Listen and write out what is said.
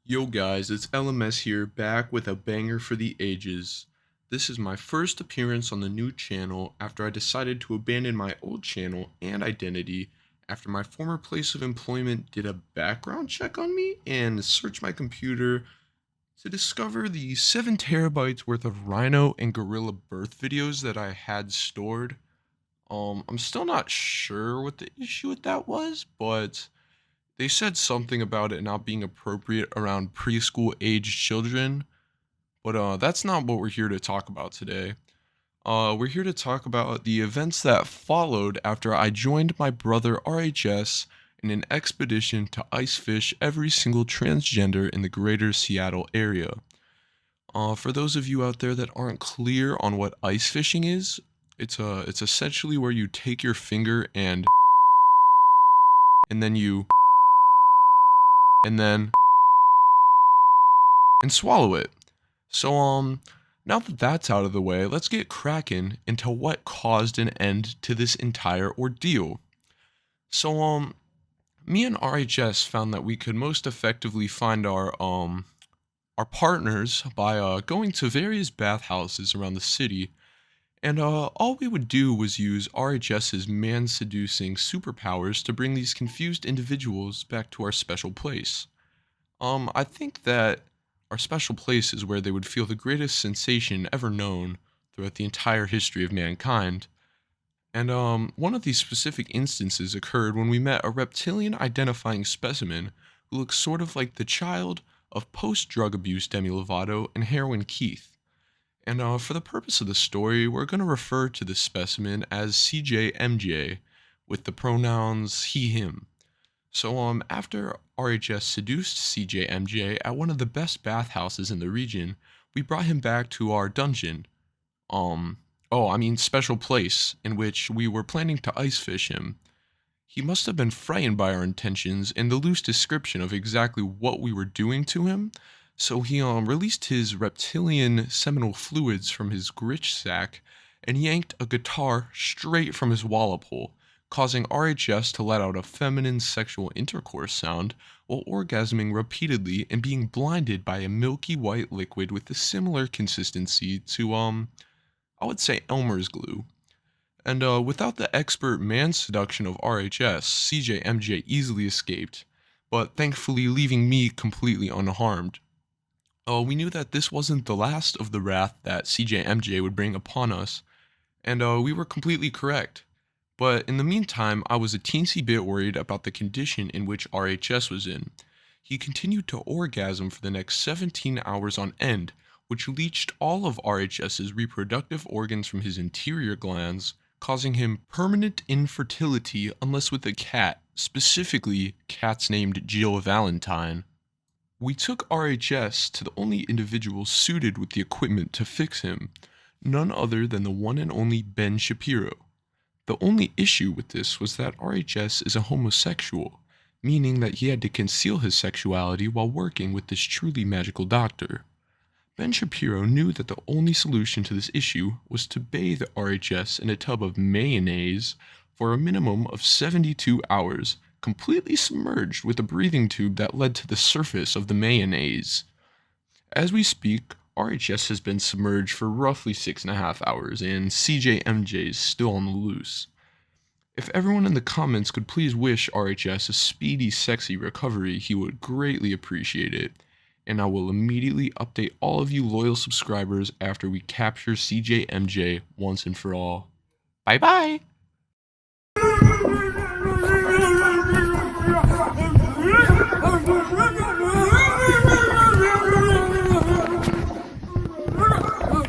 Yo guys, it's LMS here, back with a banger for the ages. This is my first appearance on the new channel after I decided to abandon my old channel and identity after my former place of employment did a background check on me and searched my computer to discover the 7 terabytes worth of rhino and gorilla birth videos that I had stored. I'm still not sure what the issue with that was, but they said something about it not being appropriate around preschool age children, but that's not what we're here to talk about today. We're here to talk about the events that followed after I joined my brother RHS in an expedition to ice fish every single transgender in the greater Seattle area. For those of you out there that aren't clear on what ice fishing is, it's essentially where you take your finger and then you and then and swallow it. So, now that that's out of the way, let's get cracking into what caused an end to this entire ordeal. So, me and RHS found that we could most effectively find our partners by going to various bathhouses around the city, and all we would do was use RHS's man-seducing superpowers to bring these confused individuals back to our special place. I think that our special place is where they would feel the greatest sensation ever known throughout the entire history of mankind. And one of these specific instances occurred when we met a reptilian identifying specimen who looks sort of like the child of post drug abuse Demi Lovato and heroin Keith. And for the purpose of the story, we're going to refer to this specimen as CJMJ with the pronouns he, him. So, after RHS seduced CJMJ at one of the best bathhouses in the region, we brought him back to our dungeon. Special place in which we were planning to ice fish him. He must have been frightened by our intentions and the loose description of exactly what we were doing to him, so he released his reptilian seminal fluids from his gritch sack and yanked a guitar straight from his wallop hole, causing RHS to let out a feminine sexual intercourse sound while orgasming repeatedly and being blinded by a milky white liquid with a similar consistency to, I would say Elmer's glue. And without the expert man seduction of RHS, CJMJ easily escaped, but thankfully leaving me completely unharmed. We knew that this wasn't the last of the wrath that CJMJ would bring upon us, and we were completely correct. But in the meantime, I was a teensy bit worried about the condition in which RHS was in. He continued to orgasm for the next 17 hours on end, which leached all of RHS's reproductive organs from his interior glands, causing him permanent infertility unless with a cat, specifically cats named Jill Valentine. We took RHS to the only individual suited with the equipment to fix him, none other than the one and only Ben Shapiro. The only issue with this was that RHS is a homosexual, meaning that he had to conceal his sexuality while working with this truly magical doctor. Ben Shapiro knew that the only solution to this issue was to bathe RHS in a tub of mayonnaise for a minimum of 72 hours, completely submerged with a breathing tube that led to the surface of the mayonnaise. As we speak, RHS has been submerged for roughly 6.5 hours, and CJMJ is still on the loose. If everyone in the comments could please wish RHS a speedy, sexy recovery, he would greatly appreciate it. And I will immediately update all of you loyal subscribers after we capture CJMJ once and for all. Bye bye!